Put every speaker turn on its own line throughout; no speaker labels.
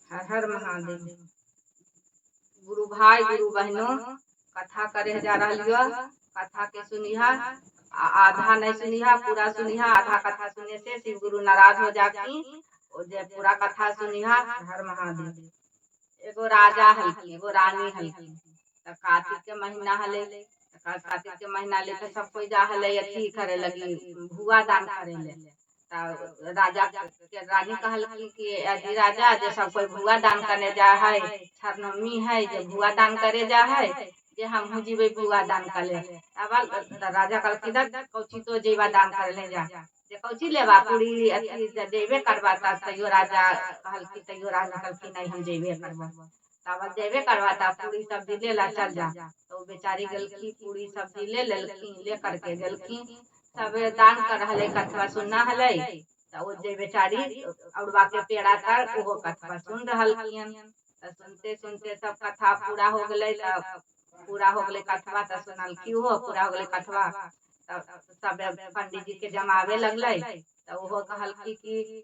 हर हर महादेव। गुरु भाई गुरु बहनों, कथा करे जा रही हो। कथा के सुनिहा, आधा नहीं सुनिहा, पूरा सुनिहा। आधा कथा सुनने से शिव गुरु नाराज हो जाती। जे पूरा कथा सुनिहा। हर महादेव। एगो राजा हलकी, एगो रानी हलकी। तो कार्तिक के महीना हले, कार्तिक के महीना ले तो सब कोई जा हले अथी करे लगी, भुआ दान करे ले। राजा के रानी कहल कि अजी राजा, जे सब कोई भुआ दान करने जा है, छरनमी है, जे भुआ दान करे जा है, जे हम जीवे भुआ दान करे। अब राजा कहल कि कौची तो जीवा दान करने जा, जे कौची लेवा पूरी अथी जेबे करवाता। तैयो राजा कहल कि तैयो राजा कहल कि नहीं हम जेबे करवा। तब जेबे करवाता, पूरी सब्जी ले ला चल जा। तो बेचारी गलकी पूरी सब्जी ले लेलखिन, ले करके गलखिन। सब दान कर हले, कथवा सुनना हले। तो जे बेचारी औरवा के पेड़ा तर वो कथवा सुन रहलखिन। तो सुनते सुनते सब कथा पूरा हो गले। पूरा हो गले कथवा, तो सुनल क्यों हो पूरा हो गले कथवा। सब पंडित जी के जमावे लगले। तो वो कहल कि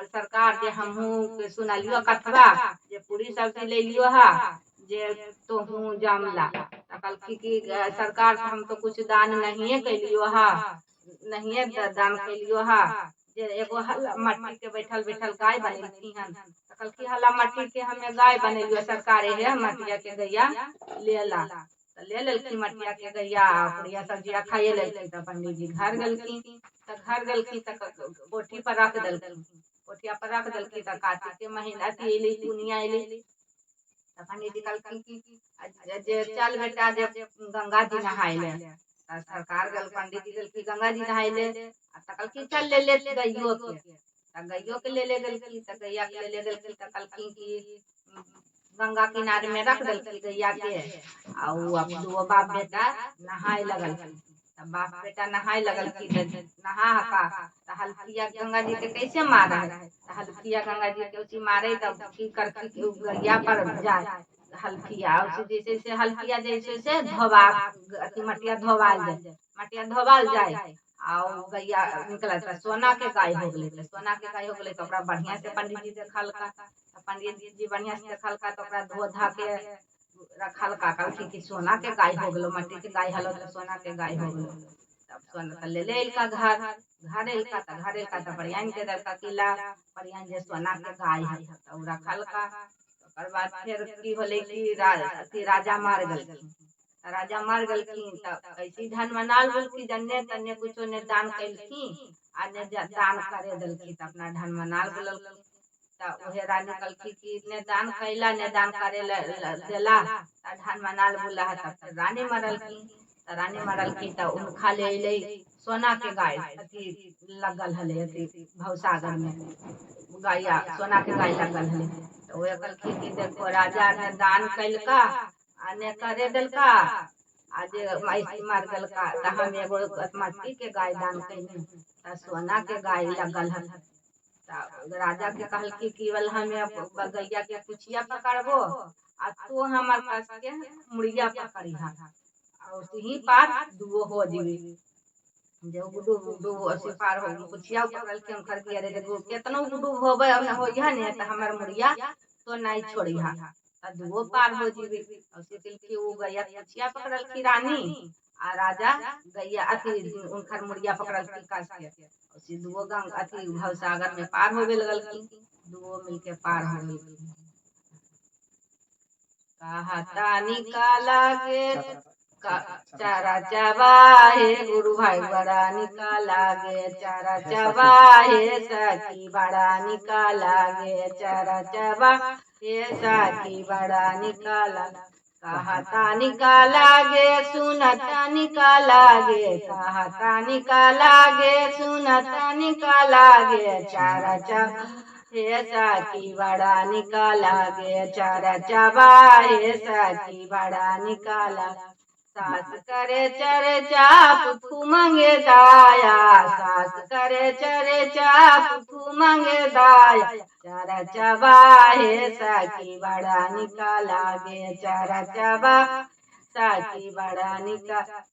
सरकार जे हमहू सुनलियो कथवा, जे पूरी सब्जी ले लियो हा, जे तो हूँ जमला। कहल कि सरकार हम तो कुछ दान नहीं कैलियो हा, नहीं दान कैलियो हा। जे एगो मट्टी के बैठल बैठल गाय बनेलखी हन। कहल कि हला मट्टी के हमें गाय बनेलियो, सरकार है मटिया के गैया ले ला। तो ले लेलखी मटिया के गैया, बढ़िया सब्जिया खाइए लेलखी। तो पंडित जी घर गलखी। तो घर गलखी तो कोठी पर रख दलखी, कोठिया पर रख दलखी। तो कार्तिक के महीना अथी अली, पुनिया अली। तो पंडित जी कहलखिन कि जे चल बेटा, जे गंगा जी नहाए ले। सरकार गल पंडित जी गलखी गंगा जी नहाए ले। कहलखिन चल ले ले गैयो के। तो गैयो के ले गलखी। तो गैया के ले गलखी। तो कहलखिन कि गंगा किनारे में रख दलखी गैया के। और दो बाप बेटा नहाए लगल। तब बाप बेटा नहाए लगल की नहा हका। तो हल्किया गंगा जी के कैसे मारे है। तो हल्किया गंगा जी के उसी मारे। तब की करके गैया पर जाए हल्किया, जैसे जैसे हल्किया जैसे से धोबा अथी मटिया धोवाल जाए, मटिया धोवाल जाए। और गैया निकल सोना के गाय हो गले। तो सोना के गाय हो गले तो बढ़िया से पंडित जी देखल का। पंडित जी बढ़िया से देखल का। तो धो धा के रखल का। कहलखिन कि सोना के गाय हो गलो, मट्टी के गाय हलो तो सोना के गाय हो गलो। तब सोना ले ले का घर, घर एलका। तो घर एलका तो बढ़िया के दलका किला, बढ़िया जे सोना के गाय है। तो रखल का। ओकर बाद फिर की होले कि राजा मार गलखिन। राजा मार गलखिन। तो ऐसी धन मनाल बोलती जन्ने तन्ने कुछो ने दान कैलखिन, आ ने दान करे दलखिन। तो अपना धन मनाल बोलखिन। तो उहे रानी कहलखी कि ने दान कैला, ने दान करे देला, धन मनाल बोला है। तब रानी मरलखिन। तो रानी मरलखिन। तो उनखा ले अइले सोना के गाय अथी लगल हले, अथी भवसागर में गैया सोना के गाय लगल हले। तो वे कहलखिन कि देखो राजा ने दान कैलका, आ ने करे देलका, आ जे मार गलका। तो हम एगो मट्टी के गाय दान कैनी, तो सोना के गाय लगल हल। राजा के कहल कि केवल हमें गैया के कुचिया पकड़बो, आ तू हमार पास के मुड़िया पकड़िहा, और ही पार दुगो हो जीवी। जो गुडू गुडू असी पार हो कुचिया पकड़ल के उनकर दिया रे देखो केतनो गुडू होबे होइहा ने। तो हमर मुड़िया तो नहीं छोड़िहा, दुगो पार हो जीवी। उसी दिल की वो गैया कुचिया पकड़ल की रानी, आ राजा गैया अथी उनकर मुड़िया पकड़ल की कस के। उसी दुगो गंग अथी भवसागर में पार होवे लगल की, दुगो मिलके पार हो गई। कहता निकाला गे चारा चबाहे, गुरु भाई बड़ा निकाला गे चारा चबाहे, सखी बड़ा निकाला गे चारा चबाहे, सखी बड़ा निकाला। कहता निकाला गे सुनता निकाला गे, कहता निकाला गे सुनता निकाला गे चारा चबाहे, सखी बड़ा निकाला गे चारा चबाहे, सखी बड़ा निकाला। सास करे चरे चाप तू मंगे दाया, सास करे चरे चाप तू मंगे दाया, चारा चबाहे, सखी बड़ा निकाला गे चारा चबा, सखी बड़ा निकाला।